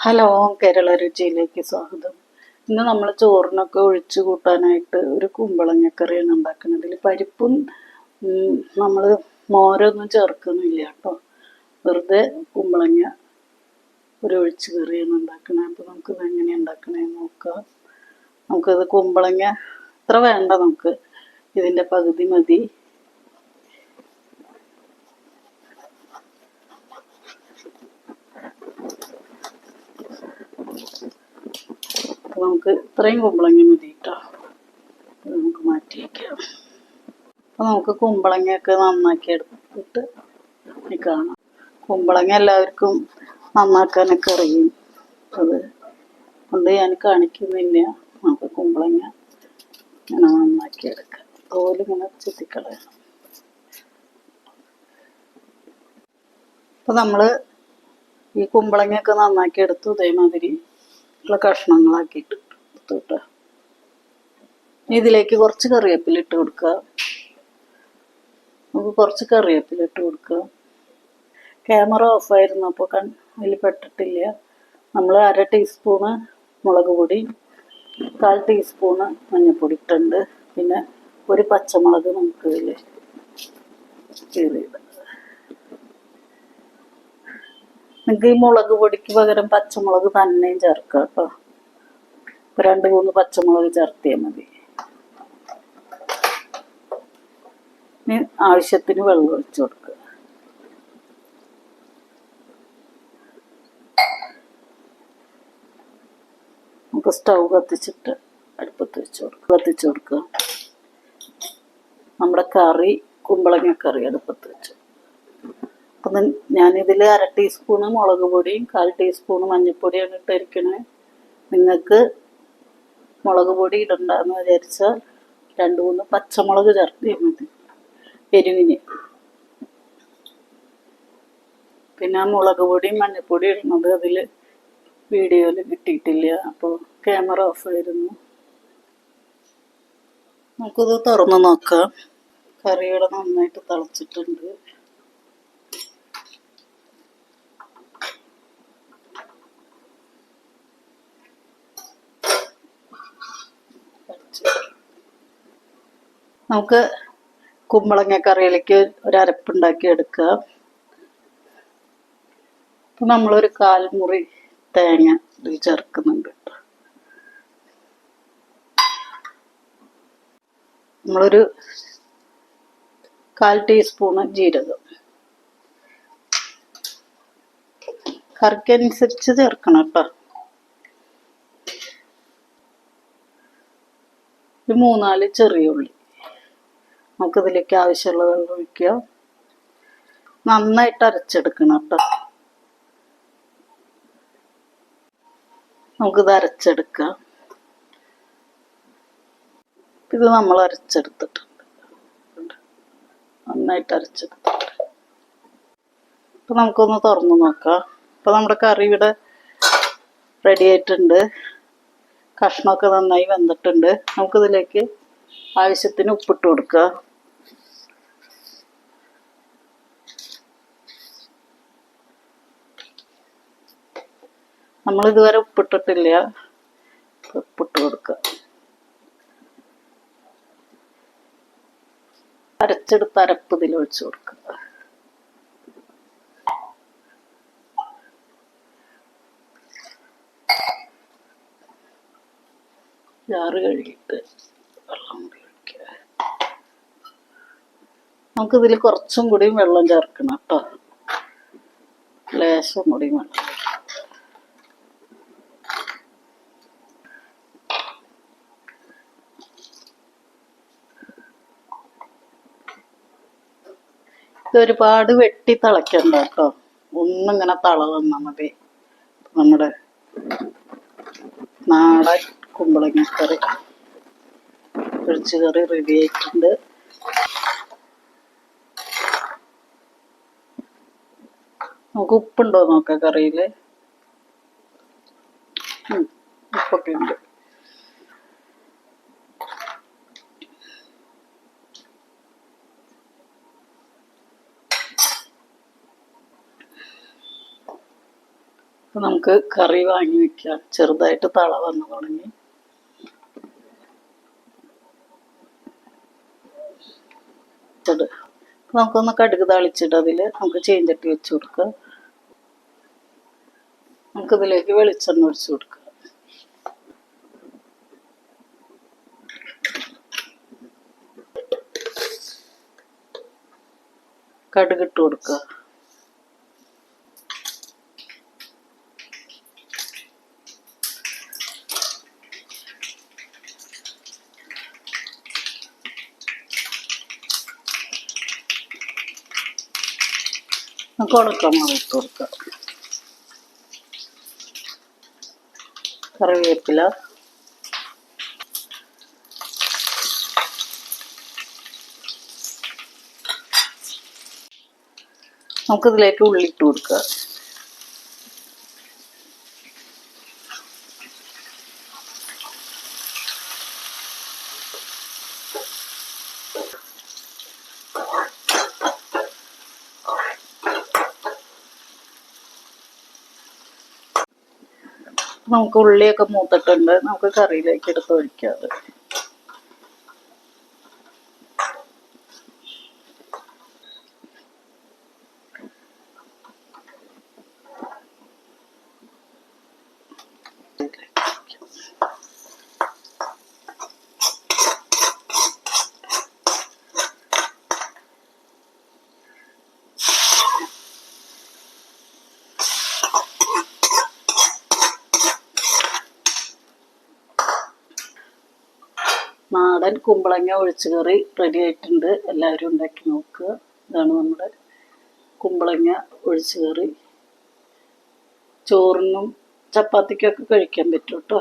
Hello, Kerala രുചിയിലേക്ക് സ്വാഗതം. ഇന്ന് നമ്മൾ ചോറിനൊക്കെ ഒഴിച്ചു കൂട്ടാനായിട്ട് ഒരു കുമ്പളങ്ങക്കറിയാണ് ഉണ്ടാക്കുന്നത്. ഇതിൽ പരിപ്പും നമ്മൾ മോരൊന്നും ചേർക്കുന്നില്ല കേട്ടോ. വെറുതെ കുമ്പളങ്ങ ഒരു ഒഴിച്ചു കറിയാണ് ഉണ്ടാക്കുന്നത്. അപ്പോൾ നമുക്കിത് എങ്ങനെയാണ് ഉണ്ടാക്കണതെന്ന് നോക്കാം. നമുക്കിത് കുമ്പളങ്ങ ഇത്ര വേണ്ട, നമുക്ക് ഇതിൻ്റെ പകുതി മതി. നമുക്ക് ഇത്രയും കുമ്പളങ്ങ മതി കേട്ടോ. നമുക്ക് മാറ്റി വയ്ക്കാം. അപ്പോൾ നമുക്ക് കുമ്പളങ്ങയൊക്കെ നന്നാക്കി എടുത്തിട്ട് കാണാം. കുമ്പളങ്ങ എല്ലാവർക്കും നന്നാക്കാനൊക്കെ അറിയും, അത് കൊണ്ട് ഞാൻ കാണിക്കുന്നില്ല. നമുക്ക് കുമ്പളങ്ങ ഇങ്ങനെ നന്നാക്കി എടുക്കാം. തോലിങ്ങനെ ചെത്തിക്കളയണം. അപ്പോൾ നമ്മൾ ഈ കുമ്പളങ്ങയൊക്കെ നന്നാക്കി എടുത്തു. ഇതേമാതിരി ഉള്ള കഷ്ണങ്ങളാക്കിയിട്ട് എടുത്തുട്ടോ. ഇതിലേക്ക് കുറച്ച് കറിവേപ്പില ഇട്ട് കൊടുക്കുക. നമുക്ക് കുറച്ച് കറിവേപ്പില ഇട്ട് കൊടുക്കുക. ക്യാമറ ഓഫായിരുന്നു, അപ്പോൾ അതിൽ പെട്ടിട്ടില്ല. നമ്മൾ 1/2 ടീസ്പൂണ് മുളക് പൊടി, 1/4 ടീസ്പൂണ് മഞ്ഞൾപ്പൊടി ഇട്ടുണ്ട്. പിന്നെ ഒരു പച്ചമുളക് നമുക്ക് ഇതിൽ കീറിയിടാം. നിങ്ങൾക്ക് ഈ മുളക് പൊടിക്ക് പകരം പച്ചമുളക് തന്നെയും ചേർക്കാം കേട്ടോ. 2-3 പച്ചമുളക് ചേർത്തിയാൽ മതി. ഇനി ആവശ്യത്തിന് വെള്ളം ഒഴിച്ചു കൊടുക്കുക. നമുക്ക് സ്റ്റൗ കത്തിച്ചിട്ട് അടുപ്പത്ത് കത്തിച്ചു കൊടുക്കുക. നമ്മുടെ കറി കുമ്പളങ്ങക്കറി അടുപ്പത്ത് വെച്ചു. അപ്പം ഞാനിതിൽ 1/2 ടീസ്പൂണ് മുളക് പൊടിയും 1/4 ടീസ്പൂണ് മഞ്ഞൾപ്പൊടിയാണ് ഇട്ടിരിക്കണേ. നിങ്ങൾക്ക് മുളക് പൊടി ഇടണ്ടെന്ന് വിചാരിച്ചാൽ 2-3 പച്ചമുളക് ചേർത്തിയാൽ മതി എരിവിന്. പിന്നെ ആ മുളക് പൊടിയും മഞ്ഞൾപ്പൊടി ഇടുന്നത് അതിൽ വീഡിയോയിൽ കിട്ടിയിട്ടില്ല, അപ്പോൾ ക്യാമറ ഓഫായിരുന്നു. നമുക്കിത് തുറന്ന് നോക്കാം. കറിയുടെ നന്നായിട്ട് തിളച്ചിട്ടുണ്ട്. നമുക്ക് കുമ്പളങ്ങ കറിയിലേക്ക് ഒരു അരപ്പുണ്ടാക്കി എടുക്കുക. അപ്പം നമ്മളൊരു 1/4 മുറി തേങ്ങ ഇതിൽ ചേർക്കുന്നുണ്ട്. നമ്മളൊരു 1/4 ടീസ്പൂണ് ജീരകം. കറിക്കനുസരിച്ച് ചേർക്കണം കേട്ടോ. ഒരു 3-4 ചെറിയ ഉള്ളി. നമുക്കിതിലേക്ക് ആവശ്യമുള്ള വെള്ളം ഒഴിക്കുക. നന്നായിട്ട് അരച്ചെടുക്കണം കേട്ടോ. നമുക്കിത് അരച്ചെടുക്കാം. ഇത് നമ്മൾ അരച്ചെടുത്തിട്ടുണ്ട്, നന്നായിട്ട് അരച്ചെടുത്തിട്ടുണ്ട്. അപ്പം നമുക്കൊന്ന് തുറന്ന് നോക്കാം. അപ്പം നമ്മുടെ കറി ഇവിടെ റെഡി ആയിട്ടുണ്ട്. കഷ്ണമൊക്കെ നന്നായി വെന്തിട്ടുണ്ട്. നമുക്കിതിലേക്ക് ആവശ്യത്തിന് ഉപ്പിട്ട് കൊടുക്കുക. നമ്മളിതുവരെ ഉപ്പിട്ടിട്ടില്ല, ഉപ്പിട്ട് കൊടുക്കുക. അരച്ചെടുത്ത് അരപ്പ് ഇതിൽ ഒഴിച്ചു കൊടുക്കുക. ജാറ് കഴുകിയിട്ട് വെള്ളം കൂടി ഒഴിക്കുക. നമുക്കിതിൽ കുറച്ചും കൂടിയും വെള്ളം ചേർക്കണം കേട്ടോ. ലേശം കൂടിയും വെള്ളം. ഇതൊരുപാട് വെട്ടി തിളയ്ക്കണ്ട കേട്ടോ. ഒന്നിങ്ങനെ തള വന്നാൽ മതി. നമ്മുടെ നാടൻ കുമ്പളങ്ങക്കറി ഒഴിച്ചുകറി റെഡി ആയിട്ടുണ്ട്. നമുക്ക് ഉപ്പുണ്ടോ നോക്കാം കറിയിൽ. ഉപ്പൊക്കെ ഉണ്ട്. നമുക്ക് കറി വാങ്ങി വെക്കാം. ചെറുതായിട്ട് തള വന്നു തുടങ്ങി. നമുക്കൊന്ന് കടുക് താളിച്ചിട്ട് അതിൽ നമുക്ക് ചീഞ്ചട്ടി വെച്ച് കൊടുക്കാം. നമുക്കിതിലേക്ക് വെളിച്ചെണ്ണ ഒഴിച്ച് കൊടുക്കാം. കടുകിട്ട് കൊടുക്കുക. നമുക്ക് ഉണക്കമുളക് ഇട്ട് കൊടുക്കുക. കറിവേപ്പില, നമുക്കിതിലേക്ക് ഉള്ളി ഇട്ട് കൊടുക്കുക. നമുക്ക് ഉള്ളിയൊക്കെ മൂത്തിട്ടുണ്ട്. നമുക്ക് കറിയിലേക്ക് എടുത്ത് ഒഴിക്കാം. നാടൻ കുമ്പളങ്ങ ഒഴിച്ചുകറി റെഡി ആയിട്ടുണ്ട്. എല്ലാവരും ഉണ്ടാക്കി നോക്കുക. ഇതാണ് നമ്മുടെ കുമ്പളങ്ങ ഒഴിച്ചുകറി. ചോറിനും ചപ്പാത്തിക്കൊക്കെ കഴിക്കാൻ പറ്റും കേട്ടോ.